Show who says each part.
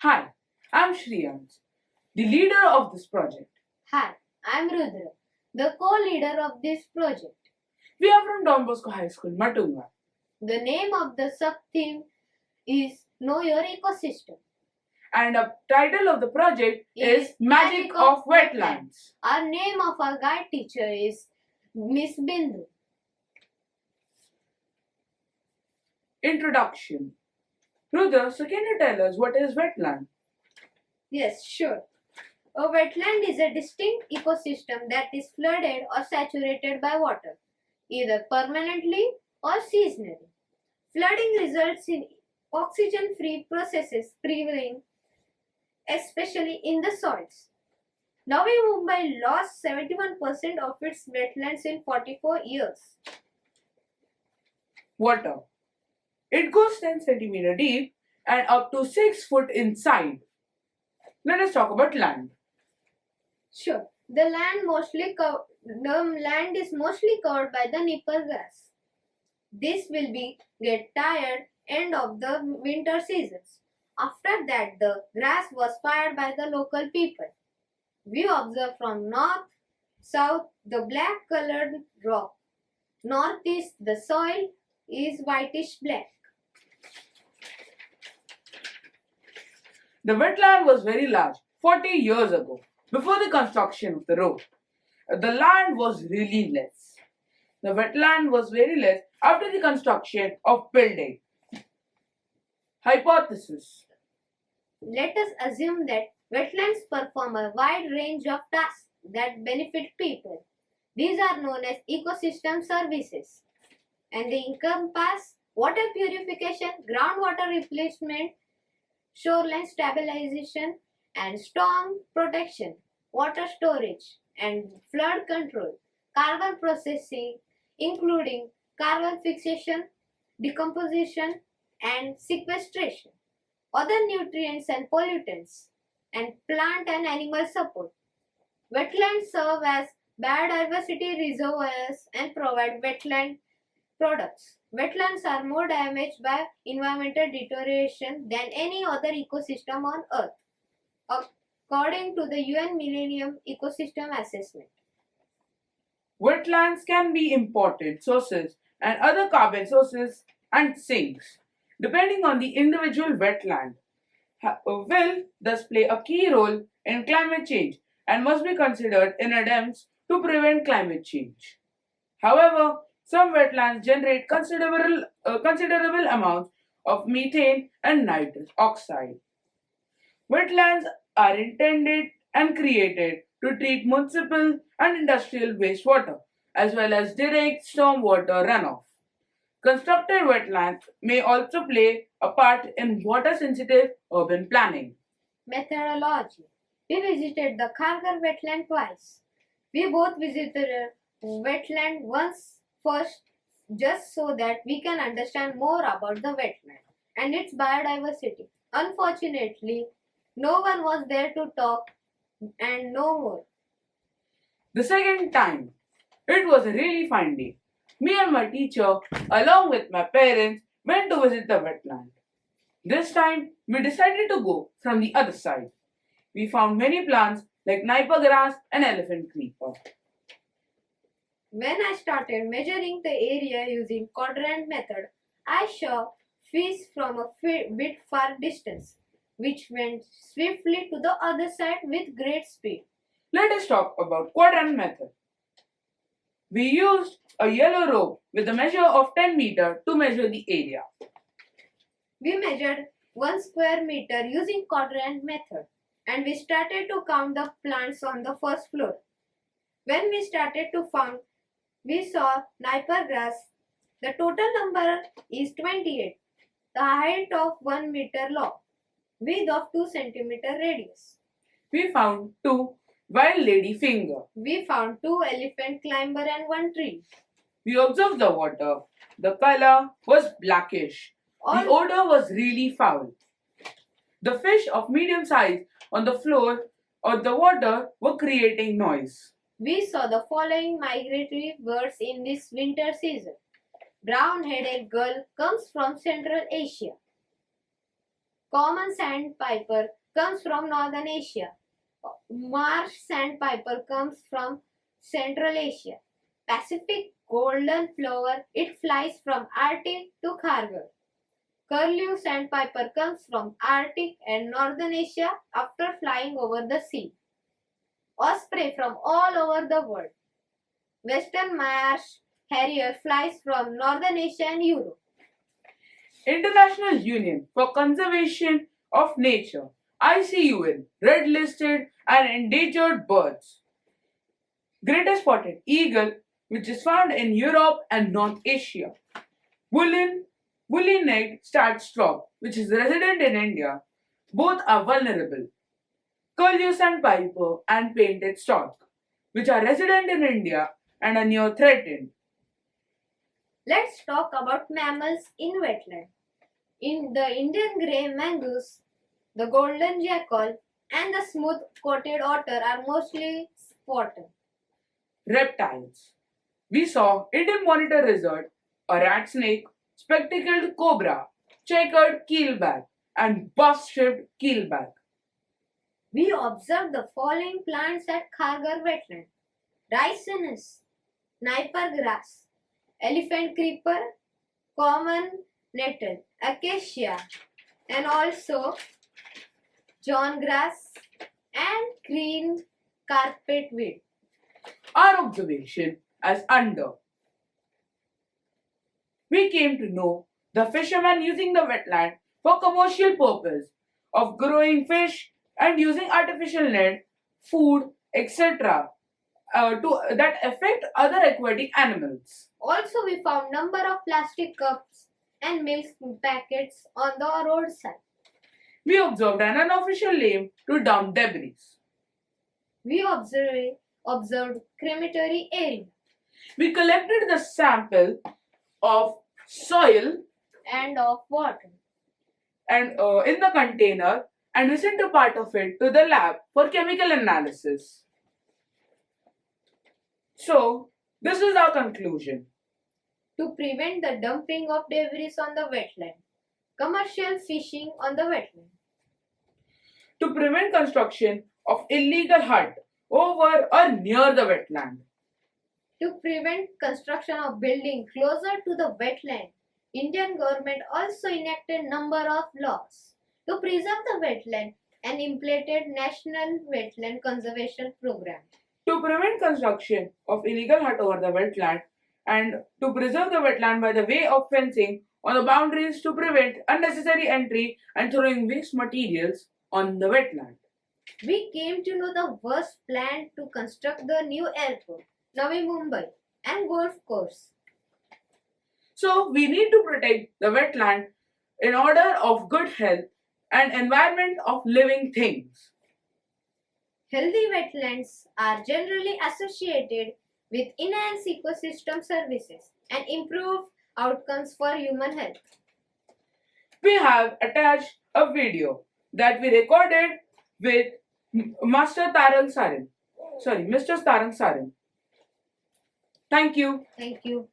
Speaker 1: Hi, I'm Shriyans, the leader of this project.
Speaker 2: Hi, I'm Rudra, the co-leader of this project.
Speaker 1: We are from Don Bosco High School, Matunga.
Speaker 2: The name of the sub-theme is Know Your Ecosystem.
Speaker 1: And the title of the project is Magic of Wetlands.
Speaker 2: Our name of our guide teacher is Miss Bindu.
Speaker 1: Introduction. Rudra, so can you tell us what is wetland?
Speaker 2: Yes, sure. A wetland is a distinct ecosystem that is flooded or saturated by water, either permanently or seasonally. Flooding results in oxygen-free processes prevailing, especially in the soils. Navi Mumbai lost 71% of its wetlands in 44 years.
Speaker 1: Water. It goes 10 centimeter deep and up to 6 foot inside. Let us talk about land.
Speaker 2: Sure. The land is mostly covered by the nipper grass. This will get tired end of the winter seasons. After that, the grass was fired by the local people. We observe from north, south, the black colored rock. Northeast, the soil is whitish black.
Speaker 1: The wetland was very large 40 years ago, before the construction of the road. The land was really less. The wetland was very less after the construction of building. Hypothesis.
Speaker 2: Let us assume that wetlands perform a wide range of tasks that benefit people. These are known as ecosystem services, and they encompass water purification, groundwater replacement, shoreline stabilization and storm protection, water storage and flood control, carbon processing including carbon fixation, decomposition and sequestration, other nutrients and pollutants, and plant and animal support. Wetlands serve as biodiversity reservoirs and provide wetland products. Wetlands are more damaged by environmental deterioration than any other ecosystem on Earth, according to the UN Millennium Ecosystem Assessment.
Speaker 1: Wetlands can be imported sources and other carbon sources and sinks, depending on the individual wetland, will thus play a key role in climate change and must be considered in attempts to prevent climate change. However, some wetlands generate considerable amounts of methane and nitrous oxide. Wetlands are intended and created to treat municipal and industrial wastewater as well as direct stormwater runoff. Constructed wetlands may also play a part in water-sensitive urban planning.
Speaker 2: Methodology. We visited the Kharghar wetland twice. We both visited a wetland once first just so that we can understand more about the wetland and its biodiversity. Unfortunately, no one was there to talk and know more.
Speaker 1: The second time, it was a really fine day. Me and my teacher, along with my parents, went to visit the wetland. This time, we decided to go from the other side. We found many plants like Nipah grass and elephant creeper.
Speaker 2: When I started measuring the area using quadrant method, I saw fish from a bit far distance, which went swiftly to the other side with great speed.
Speaker 1: Let us talk about quadrant method. We used a yellow rope with a measure of 10 meter to measure the area.
Speaker 2: We measured 1 square meter using quadrant method and we started to count the plants on the first floor. When we started to count, we saw Nipah grass. The total number is 28. The height of 1 meter long, width of 2 centimeter radius.
Speaker 1: We found 2 wild lady finger.
Speaker 2: We found 2 elephant climber and 1 tree.
Speaker 1: We observed the water. The color was blackish. The odor was really foul. The fish of medium size on the floor of the water were creating noise.
Speaker 2: We saw the following migratory birds in this winter season. Brown-headed gull comes from Central Asia. Common sandpiper comes from Northern Asia. Marsh sandpiper comes from Central Asia. Pacific golden plover, it flies from Arctic to Khargar. Curlew sandpiper comes from Arctic and Northern Asia after flying over the sea. Osprey from all over the world. Western Marsh harrier flies from Northern Asia and Europe.
Speaker 1: International Union for Conservation of Nature ICUN red listed and endangered birds. Greater spotted eagle, which is found in Europe and North Asia. Woolly-necked starch-frog, which is resident in India. Both are vulnerable. Curlew sandpiper and painted stork, which are resident in India and are near threatened.
Speaker 2: Let's talk about mammals in wetland. In the Indian grey mongoose, the golden jackal, and the smooth-coated otter are mostly spotted.
Speaker 1: Reptiles. We saw Indian monitor lizard, a rat snake, spectacled cobra, checkered keelback, and buff-striped keelback.
Speaker 2: We observed the following plants at Khargar wetland: Ricinus, Nipper grass, elephant creeper, common nettle, acacia, and also John grass and green carpet weed.
Speaker 1: Our observation as under. We came to know the fishermen using the wetland for commercial purpose of growing fish and using artificial net, food, etc. That affect other aquatic animals.
Speaker 2: Also, we found number of plastic cups and milk packets on the roadside.
Speaker 1: We observed an unofficial lane to dump debris.
Speaker 2: We observed crematory area
Speaker 1: We collected the sample of soil
Speaker 2: and of water.
Speaker 1: and in the container and we sent a part of it to the lab for chemical analysis. So, this is our conclusion.
Speaker 2: To prevent the dumping of debris on the wetland, commercial fishing on the wetland,
Speaker 1: To prevent construction of illegal hut over or near the wetland.
Speaker 2: to prevent construction of building closer to the wetland, Indian government also enacted number of laws to preserve the wetland and implemented National Wetland Conservation Program.
Speaker 1: To prevent construction of illegal hut over the wetland and to preserve the wetland by the way of fencing on the boundaries to prevent unnecessary entry and throwing waste materials on the wetland.
Speaker 2: We came to know the worst plan to construct the new airport, Navi Mumbai, and golf course.
Speaker 1: So we need to protect the wetland in order of good health and environment of living things.
Speaker 2: Healthy wetlands are generally associated with enhanced ecosystem services and improved outcomes for human health.
Speaker 1: We have attached a video that we recorded with Mr. Tarang Sarin. Thank you.
Speaker 2: Thank you.